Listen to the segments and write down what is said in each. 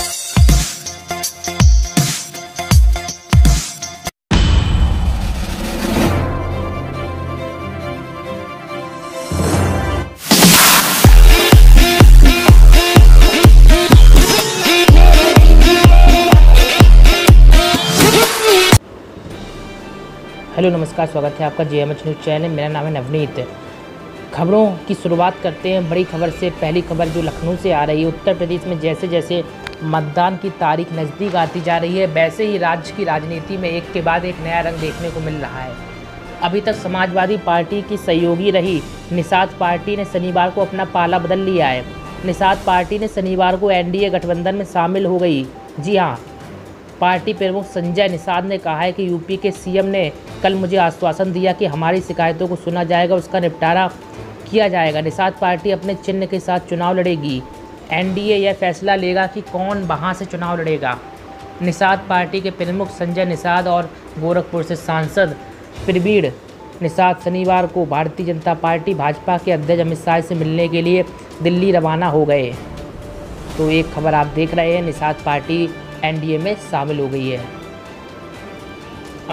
Hello नमस्कार, स्वागत है आपका JMH न्यूज़ चैनल। मेरा नाम है नवनीत। खबरों की शुरुआत करते हैं बड़ी खबर से। पहली खबर जो लखनऊ से आ रही है, उत्तर प्रदेश में जैसे जैसे मतदान की तारीख नज़दीक आती जा रही है, वैसे ही राज्य की राजनीति में एक के बाद एक नया रंग देखने को मिल रहा है। अभी तक समाजवादी पार्टी की सहयोगी रही निषाद पार्टी ने शनिवार को अपना पाला बदल लिया है। निषाद पार्टी ने शनिवार को NDA गठबंधन में शामिल हो गई। जी हाँ, पार्टी प्रमुख संजय निषाद ने कहा है कि यूपी के CM ने कल मुझे आश्वासन दिया कि हमारी शिकायतों को सुना जाएगा, उसका निपटारा किया जाएगा। निषाद पार्टी अपने चिन्ह के साथ चुनाव लड़ेगी। NDA यह फैसला लेगा कि कौन वहां से चुनाव लड़ेगा। निषाद पार्टी के प्रमुख संजय निषाद और गोरखपुर से सांसद प्रवीण निषाद शनिवार को भारतीय जनता पार्टी भाजपा के अध्यक्ष अमित शाह से मिलने के लिए दिल्ली रवाना हो गए। तो एक खबर आप देख रहे हैं, निषाद पार्टी NDA में शामिल हो गई है।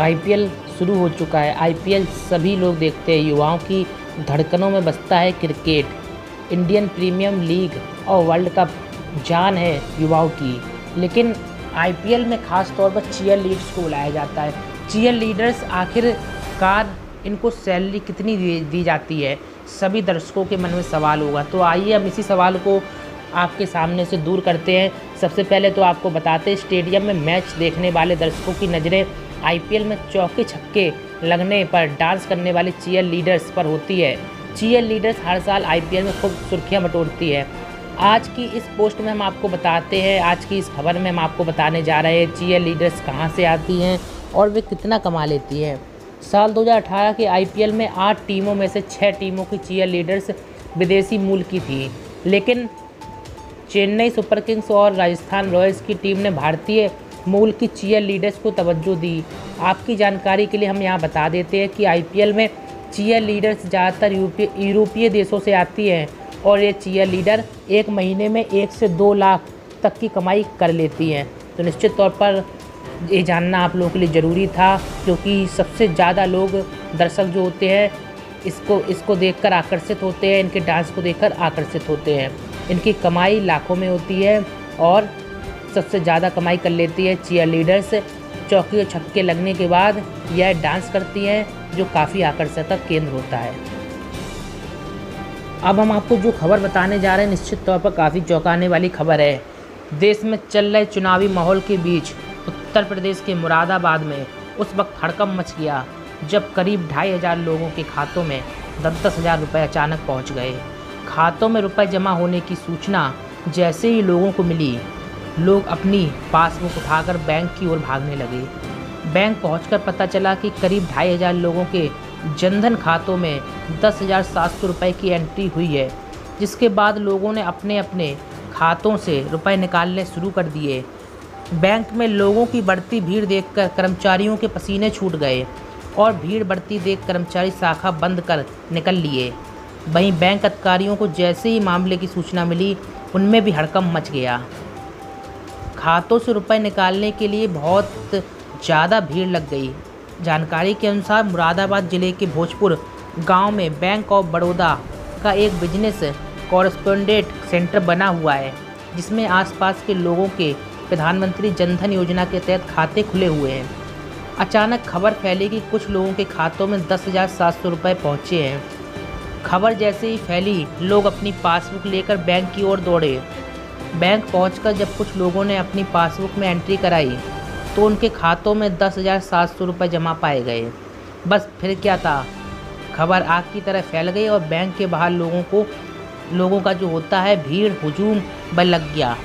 IPL शुरू हो चुका है। IPL सभी लोग देखते हैं। युवाओं की धड़कनों में बसता है क्रिकेट। इंडियन प्रीमियम लीग और वर्ल्ड कप जान है युवाओं की। लेकिन IPL में ख़ास तौर पर चीयर लीडर्स को बुलाया जाता है। चीयर लीडर्स आखिरकार इनको सैलरी कितनी दी जाती है, सभी दर्शकों के मन में सवाल होगा। तो आइए हम इसी सवाल को आपके सामने से दूर करते हैं। सबसे पहले तो आपको बताते हैं, स्टेडियम में मैच देखने वाले दर्शकों की नज़रें IPL में चौके छक्के लगने पर डांस करने वाले चीयर लीडर्स पर होती है। चीयर लीडर्स हर साल IPL में खूब सुर्खियां बटोरती है। आज की इस पोस्ट में हम आपको बताते हैं, आज की इस खबर में हम आपको बताने जा रहे हैं चीयर लीडर्स कहां से आती हैं और वे कितना कमा लेती हैं। साल 2018 के IPL में 8 टीमों में से 6 टीमों की चीयर लीडर्स विदेशी मूल की थी, लेकिन चेन्नई सुपर किंग्स और राजस्थान रॉयल्स की टीम ने भारतीय मूल की चीयर लीडर्स को तवज्जो दी। आपकी जानकारी के लिए हम यहाँ बता देते हैं कि IPL में चीयर लीडर्स ज़्यादातर यूरोपीय देशों से आती हैं और ये चीयर लीडर एक महीने में 1 से 2 लाख तक की कमाई कर लेती हैं। तो निश्चित तौर पर ये जानना आप लोगों के लिए ज़रूरी था, क्योंकि सबसे ज़्यादा लोग दर्शक जो होते हैं इसको देखकर आकर्षित होते हैं, इनके डांस को देखकर आकर्षित होते हैं। इनकी कमाई लाखों में होती है और सबसे ज़्यादा कमाई कर लेती है चीयर लीडर्स। चौके और छक्के लगने के बाद यह डांस करती हैं, जो काफ़ी आकर्षण का केंद्र होता है। अब हम आपको जो खबर बताने जा रहे हैं, निश्चित तौर पर काफ़ी चौंकाने वाली खबर है। देश में चल रहे चुनावी माहौल के बीच उत्तर प्रदेश के मुरादाबाद में उस वक्त हड़कंप मच गया जब करीब 2,500 लोगों के खातों में 10-10 हज़ार रुपये अचानक पहुँच गए। खातों में रुपए जमा होने की सूचना जैसे ही लोगों को मिली, लोग अपनी पासबुक उठाकर बैंक की ओर भागने लगे। बैंक पहुंचकर पता चला कि करीब 2,500 लोगों के जनधन खातों में 10,700 रुपये की एंट्री हुई है, जिसके बाद लोगों ने अपने अपने खातों से रुपए निकालने शुरू कर दिए। बैंक में लोगों की बढ़ती भीड़ देखकर कर्मचारियों के पसीने छूट गए और भीड़ बढ़ती देख कर्मचारी शाखा बंद कर निकल लिए। वहीं बैंक अधिकारियों को जैसे ही मामले की सूचना मिली, उनमें भी हड़कंप मच गया। खातों से रुपए निकालने के लिए बहुत ज़्यादा भीड़ लग गई। जानकारी के अनुसार मुरादाबाद जिले के भोजपुर गांव में बैंक ऑफ बड़ौदा का एक बिजनेस कॉरेस्पोंडेंट सेंटर बना हुआ है, जिसमें आसपास के लोगों के प्रधानमंत्री जनधन योजना के तहत खाते खुले हुए हैं। अचानक खबर फैली कि कुछ लोगों के खातों में 10,700 रुपये पहुँचे हैं। खबर जैसे ही फैली, लोग अपनी पासबुक लेकर बैंक की ओर दौड़े। बैंक पहुंचकर जब कुछ लोगों ने अपनी पासबुक में एंट्री कराई, तो उनके खातों में 10,700 रुपये जमा पाए गए। बस फिर क्या था, खबर आग की तरह फैल गई और बैंक के बाहर लोगों का जो होता है भीड़ हुजूम बल लग गया।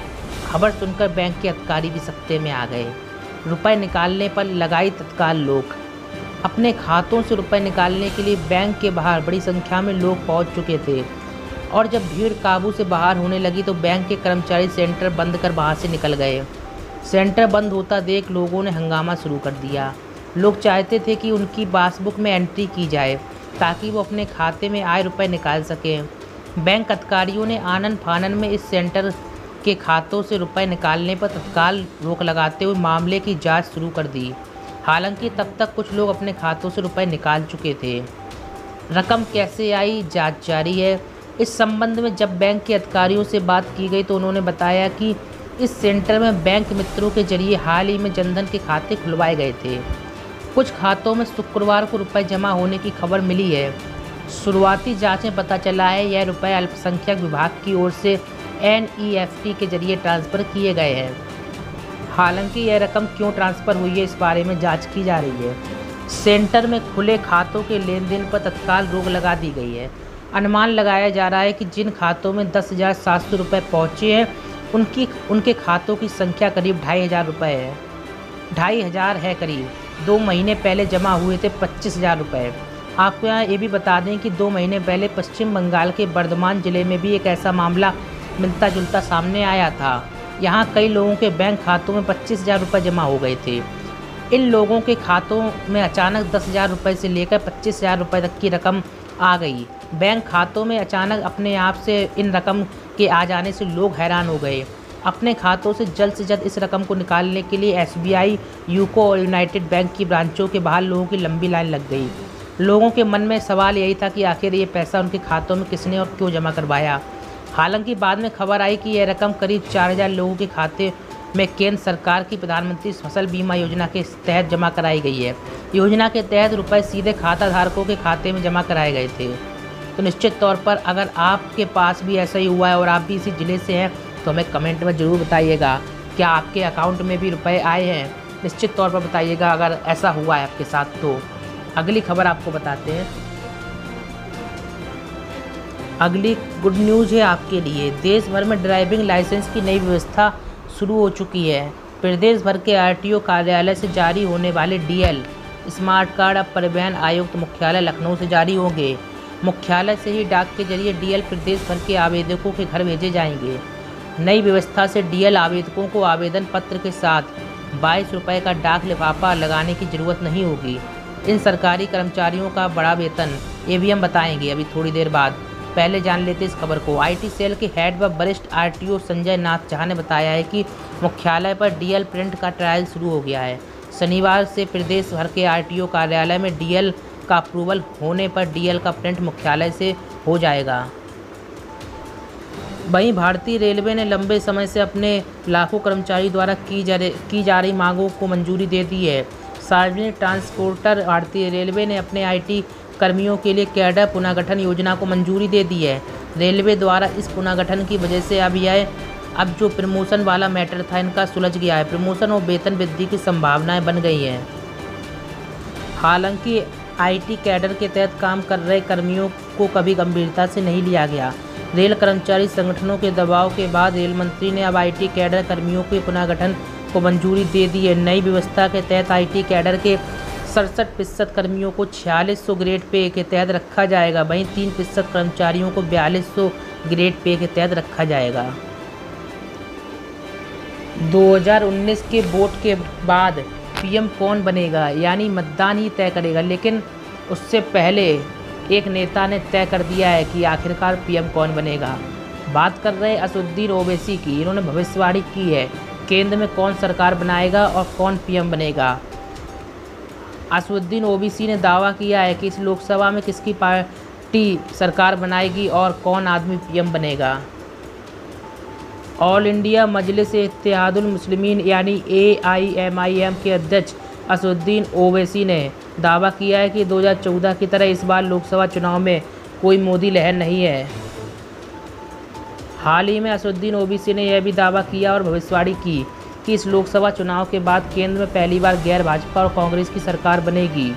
खबर सुनकर बैंक के अधिकारी भी सख्ते में आ गए। रुपए निकालने पर लगाई तत्काल लोग। अपने खातों से रुपए निकालने के लिए बैंक के बाहर बड़ी संख्या में लोग पहुंच चुके थे और जब भीड़ काबू से बाहर होने लगी तो बैंक के कर्मचारी सेंटर बंद कर बाहर से निकल गए। सेंटर बंद होता देख लोगों ने हंगामा शुरू कर दिया। लोग चाहते थे कि उनकी पासबुक में एंट्री की जाए ताकि वो अपने खाते में आए रुपए निकाल सकें। बैंक अधिकारियों ने आनन फानन में इस सेंटर के खातों से रुपए निकालने पर तत्काल रोक लगाते हुए मामले की जांच शुरू कर दी। हालांकि तब तक कुछ लोग अपने खातों से रुपए निकाल चुके थे। रकम कैसे आई, जांच जारी है। इस संबंध में जब बैंक के अधिकारियों से बात की गई तो उन्होंने बताया कि इस सेंटर में बैंक मित्रों के जरिए हाल ही में जनधन के खाते खुलवाए गए थे। कुछ खातों में शुक्रवार को रुपए जमा होने की खबर मिली है। शुरुआती जांच में पता चला है यह रुपए अल्पसंख्यक विभाग की ओर से NEFT के जरिए ट्रांसफ़र किए गए हैं। हालांकि यह रकम क्यों ट्रांसफ़र हुई है, इस बारे में जांच की जा रही है। सेंटर में खुले खातों के लेन देन पर तत्काल रोक लगा दी गई है। अनुमान लगाया जा रहा है कि जिन खातों में 10,700 रुपये पहुँचे हैं उनके खातों की संख्या करीब 2,500 रुपये है। 2,500 है। करीब 2 महीने पहले जमा हुए थे 25,000 रुपये। आपको यहाँ ये भी बता दें कि 2 महीने पहले पश्चिम बंगाल के बर्धमान जिले में भी एक ऐसा मामला मिलता जुलता सामने आया था। यहाँ कई लोगों के बैंक खातों में 25,000 रुपये जमा हो गए थे। इन लोगों के खातों में अचानक 10,000 रुपये से लेकर 25,000 रुपये तक की रकम आ गई। बैंक खातों में अचानक अपने आप से इन रकम के आ जाने से लोग हैरान हो गए। अपने खातों से जल्द इस रकम को निकालने के लिए SBI, यूको और यूनाइटेड बैंक की ब्रांचों के बाहर लोगों की लंबी लाइन लग गई। लोगों के मन में सवाल यही था कि आखिर ये पैसा उनके खातों में किसने और क्यों जमा करवाया। हालांकि बाद में खबर आई कि यह रकम करीब 4,000 लोगों के खाते में केंद्र सरकार की प्रधानमंत्री फसल बीमा योजना के तहत जमा कराई गई है। योजना के तहत रुपए सीधे खाता धारकों के खाते में जमा कराए गए थे। तो निश्चित तौर पर अगर आपके पास भी ऐसा ही हुआ है और आप भी इसी ज़िले से हैं तो हमें कमेंट में ज़रूर बताइएगा, क्या आपके अकाउंट में भी रुपए आए हैं। निश्चित तौर पर बताइएगा अगर ऐसा हुआ है आपके साथ। तो अगली खबर आपको बताते हैं। अगली गुड न्यूज़ है आपके लिए। देश भर में ड्राइविंग लाइसेंस की नई व्यवस्था शुरू हो चुकी है। प्रदेश भर के RTO कार्यालय से जारी होने वाले DL स्मार्ट कार्ड अब परिवहन आयुक्त मुख्यालय लखनऊ से जारी होंगे। मुख्यालय से ही डाक के जरिए DL प्रदेश भर के आवेदकों के घर भेजे जाएंगे। नई व्यवस्था से DL आवेदकों को आवेदन पत्र के साथ 22 रुपये का डाक लिफाफा लगाने की ज़रूरत नहीं होगी। इन सरकारी कर्मचारियों का बड़ा वेतन ये भी हम बताएंगे अभी थोड़ी देर बाद। पहले जान लेते इस खबर को। IT सेल के हेड व वरिष्ठ RTO संजय नाथ झा ने बताया है कि मुख्यालय पर DL प्रिंट का ट्रायल शुरू हो गया है। शनिवार से प्रदेश भर के RTO कार्यालय में DL का अप्रूवल होने पर DL का प्रिंट मुख्यालय से हो जाएगा। वहीं भारतीय रेलवे ने लंबे समय से अपने लाखों कर्मचारी द्वारा की जा रही मांगों को मंजूरी दे दी है। सार्वजनिक ट्रांसपोर्टर भारतीय रेलवे ने अपने IT कर्मियों के लिए कैडर पुनर्गठन योजना को मंजूरी दे दी है। रेलवे द्वारा इस पुनर्गठन की वजह से अब जो प्रमोशन वाला मैटर था इनका सुलझ गया है। प्रमोशन और वेतन वृद्धि की संभावनाएं बन गई हैं। हालांकि IT कैडर के तहत काम कर रहे कर्मियों को कभी गंभीरता से नहीं लिया गया। रेल कर्मचारी संगठनों के दबाव के बाद रेल मंत्री ने अब IT कैडर कर्मियों के पुनर्गठन को मंजूरी दे दी है। नई व्यवस्था के तहत IT कैडर के 67% कर्मियों को 4600 ग्रेड पे के तहत रखा जाएगा। वहीं 3% कर्मचारियों को 4200 ग्रेड पे के तहत रखा जाएगा। 2019 के वोट के बाद PM कौन बनेगा, यानी मतदान ही तय करेगा। लेकिन उससे पहले एक नेता ने तय कर दिया है कि आखिरकार PM कौन बनेगा। बात कर रहे असदुद्दीन ओवैसी की। इन्होंने भविष्यवाणी की है केंद्र में कौन सरकार बनाएगा और कौन PM बनेगा। असदुद्दीन ओवैसी ने दावा किया है कि इस लोकसभा में किसकी पार्टी सरकार बनाएगी और कौन आदमी PM बनेगा। ऑल इंडिया मजलिस इत्तेहादुल मुस्लिमीन यानी AIMIM के अध्यक्ष असदुद्दीन ओवैसी ने दावा किया है कि 2014 की तरह इस बार लोकसभा चुनाव में कोई मोदी लहर नहीं है। हाल ही में असदुद्दीन ओवैसी ने यह भी दावा किया और भविष्यवाणी की कि इस लोकसभा चुनाव के बाद केंद्र में पहली बार गैर भाजपा और कांग्रेस की सरकार बनेगी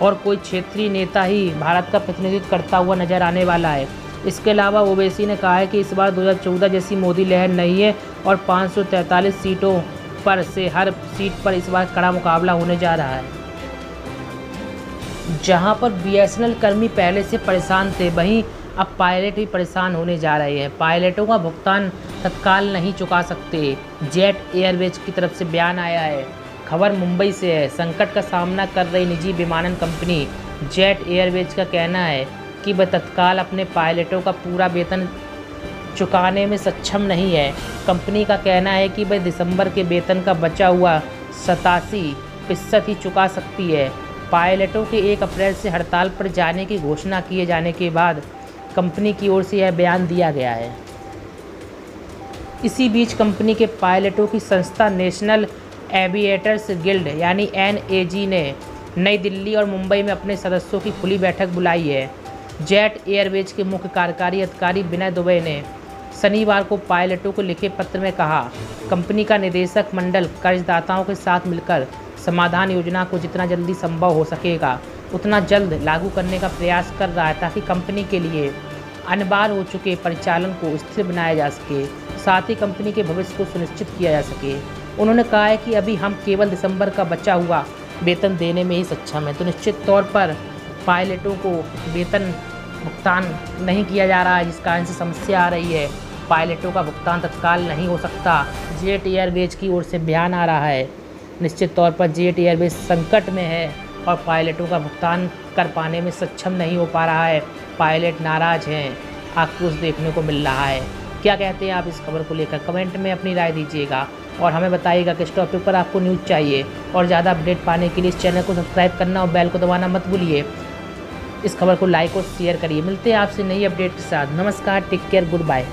और कोई क्षेत्रीय नेता ही भारत का प्रतिनिधित्व करता हुआ नजर आने वाला है। इसके अलावा ओवैसी ने कहा है कि इस बार 2014 जैसी मोदी लहर नहीं है और 543 सीटों पर से हर सीट पर इस बार कड़ा मुकाबला होने जा रहा है। जहां पर BSNL कर्मी पहले से परेशान थे, वहीं अब पायलट भी परेशान होने जा रहे हैं। पायलटों का भुगतान तत्काल नहीं चुका सकते। जेट एयरवेज की तरफ से बयान आया है। खबर मुंबई से है। संकट का सामना कर रही निजी विमानन कंपनी जेट एयरवेज का कहना है कि वह तत्काल अपने पायलटों का पूरा वेतन चुकाने में सक्षम नहीं है। कंपनी का कहना है कि वह दिसंबर के वेतन का बचा हुआ 87% ही चुका सकती है। पायलटों के 1 अप्रैल से हड़ताल पर जाने की घोषणा किए जाने के बाद कंपनी की ओर से यह बयान दिया गया है। इसी बीच कंपनी के पायलटों की संस्था नेशनल एविएटर्स गिल्ड यानी NAG ने नई दिल्ली और मुंबई में अपने सदस्यों की खुली बैठक बुलाई है। जेट एयरवेज के मुख्य कार्यकारी अधिकारी विनय दुबे ने शनिवार को पायलटों को लिखे पत्र में कहा, कंपनी का निदेशक मंडल कर्जदाताओं के साथ मिलकर समाधान योजना को जितना जल्दी संभव हो सकेगा उतना जल्द लागू करने का प्रयास कर रहा है ताकि कंपनी के लिए अनिवार्य हो चुके परिचालन को स्थिर बनाया जा सके, साथ ही कंपनी के भविष्य को सुनिश्चित किया जा सके। उन्होंने कहा है कि अभी हम केवल दिसंबर का बचा हुआ वेतन देने में ही सक्षम हैं, तो निश्चित तौर पर पायलटों को वेतन भुगतान नहीं किया जा रहा है, जिस कारण से समस्या आ रही है। पायलटों का भुगतान तत्काल नहीं हो सकता। जेट एयरवेज की ओर से बयान आ रहा है। निश्चित तौर पर जेट एयरवेज संकट में है और पायलटों का भुगतान कर पाने में सक्षम नहीं हो पा रहा है। पायलट नाराज़ हैं, आक्रोश देखने को मिल रहा है। क्या कहते हैं आप इस खबर को लेकर? कमेंट में अपनी राय दीजिएगा और हमें बताइएगा किस टॉपिक पर आपको न्यूज़ चाहिए। और ज़्यादा अपडेट पाने के लिए इस चैनल को सब्सक्राइब करना और बेल को दबाना मत भूलिए। इस खबर को लाइक और शेयर करिए। मिलते हैं आपसे नई अपडेट के साथ। नमस्कार, टेक केयर, गुड बाय।